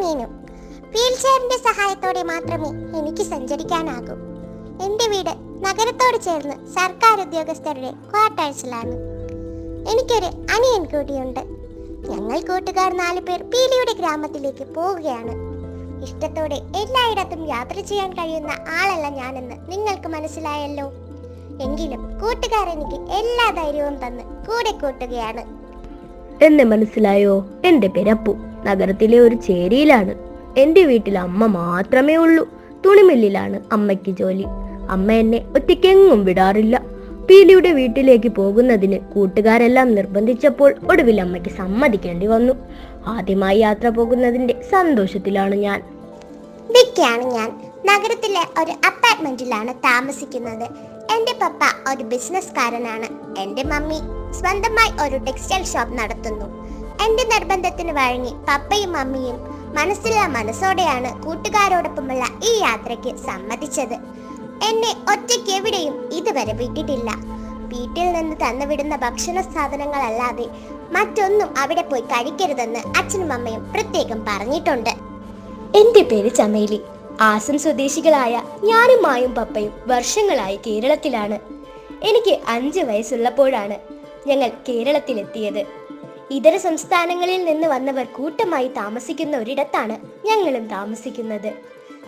അനിയനും. വീൽചെയറിന്റെ സഹായത്തോടെ മാത്രമേ എനിക്ക് സഞ്ചരിക്കാനാകൂ. എന്റെ വീട് നഗരത്തോട് ചേർന്ന് സർക്കാർ ഉദ്യോഗസ്ഥരുടെ ക്വാർട്ടേഴ്സിലാണ്. എനിക്കൊരു അനിയൻ കൂടിയുണ്ട്. ഞങ്ങൾ കൂട്ടുകാർ 4 പേർ പീലിയുടെ ഗ്രാമത്തിലേക്ക് പോവുകയാണ്. ഇഷ്ടത്തോടെ എല്ലായിടത്തും യാത്ര ചെയ്യാൻ കഴിയുന്ന ആളല്ല ഞാനെന്ന് നിങ്ങൾക്ക് മനസ്സിലായല്ലോ. എങ്കിലും കൂട്ടുകാർ എനിക്ക് എല്ലാ ധൈര്യവും തന്ന് കൂടെ കൂട്ടുകയാണ്. എന്നെ മനസ്സിലായോ? എന്റെ പേര് അപ്പു. നഗരത്തിലെ ഒരു ചേരിയിലാണ്. എന്റെ വീട്ടിൽ അമ്മ മാത്രമേ ഉള്ളൂ. തുണിമില്ലിലാണ് അമ്മയ്ക്ക് ജോലി. അമ്മ എന്നെ ഒറ്റയ്ക്കെങ്ങും വിടാറില്ല. പീലിയുടെ വീട്ടിലേക്ക് പോകുന്നതിന് കൂട്ടുകാരെല്ലാം നിർബന്ധിച്ചപ്പോൾ ഒടുവിൽ അമ്മയ്ക്ക് സമ്മതിക്കേണ്ടി വന്നു. ആദ്യമായി യാത്ര പോകുന്നതിന്റെ സന്തോഷത്തിലാണ് ഞാൻ. വിക്കിയാണ് ഞാൻ. നഗരത്തിലെ ഒരു അപ്പാർട്ട്മെന്റിലാണ് താമസിക്കുന്നത്. എന്റെ പപ്പ ഒരു ബിസിനസ്സുകാരനാണ്. എന്റെ മമ്മി സ്വന്തമായി ഒരു ടെക്സ്റ്റൈൽ ഷോപ്പ് നടത്തുന്നു. എന്റെ നിർബന്ധത്തിന് വഴങ്ങി പപ്പയും മമ്മിയും മനസ്സില്ലാ മനസ്സോടെയാണ് കൂട്ടുകാരോടൊപ്പമുള്ള ഈ യാത്രയ്ക്ക് സമ്മതിച്ചത്. എന്നെ ഒറ്റയ്ക്ക് എവിടെയും ഇതുവരെ വിട്ടിട്ടില്ല. വീട്ടിൽ നിന്ന് തന്നുവിടുന്ന ഭക്ഷണ സാധനങ്ങളല്ലാതെ മറ്റൊന്നും അവിടെ പോയി കഴിക്കരുതെന്ന് അച്ഛനും അമ്മയും പ്രത്യേകം പറഞ്ഞിട്ടുണ്ട്. എന്റെ പേര് ചമേലി. ആസം സ്വദേശികളായ ഞാനും മായും പപ്പയും വർഷങ്ങളായി കേരളത്തിലാണ്. എനിക്ക് 5 വയസ്സുള്ളപ്പോഴാണ് ഞങ്ങൾ കേരളത്തിലെത്തിയത്. ഇതര സംസ്ഥാനങ്ങളിൽ നിന്ന് വന്നവർ കൂട്ടമായി താമസിക്കുന്ന ഒരിടത്താണ് ഞങ്ങളും താമസിക്കുന്നത്.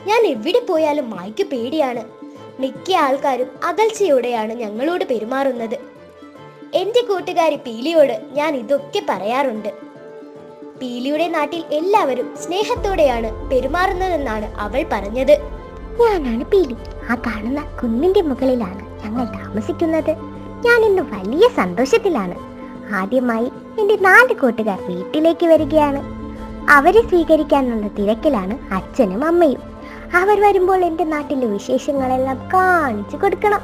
ഞാൻ എവിടെ പോയാലും മായ്ക്ക് പേടിയാണ്. മിക്ക ആൾക്കാരും അകൽച്ചയോടെയാണ് ഞങ്ങളോട് പെരുമാറുന്നത്. എന്റെ കൂട്ടുകാരി പീലിയോട് ഞാൻ ഇതൊക്കെ പറയാറുണ്ട്. പീലിയുടെ നാട്ടിൽ എല്ലാവരും സ്നേഹത്തോടെയാണ് പെരുമാറുന്നതെന്നാണ് അവൾ പറഞ്ഞത്. ഞാനാണ് പീലി. ആ കാണുന്ന കുന്നിന്റെ മുകളിലാണ് ഞങ്ങൾ താമസിക്കുന്നത്. ഞാൻ ഇന്ന് വലിയ സന്തോഷത്തിലാണ്. ആദ്യമായി എന്റെ 4 കൂട്ടുകാർ വീട്ടിലേക്ക് വരികയാണ്. അവരെ സ്വീകരിക്കാനുള്ള തിരക്കിലാണ് അച്ഛനും അമ്മയും. അവർ വരുമ്പോൾ എന്റെ നാട്ടിലെ വിശേഷങ്ങളെല്ലാം കാണിച്ചു കൊടുക്കണം.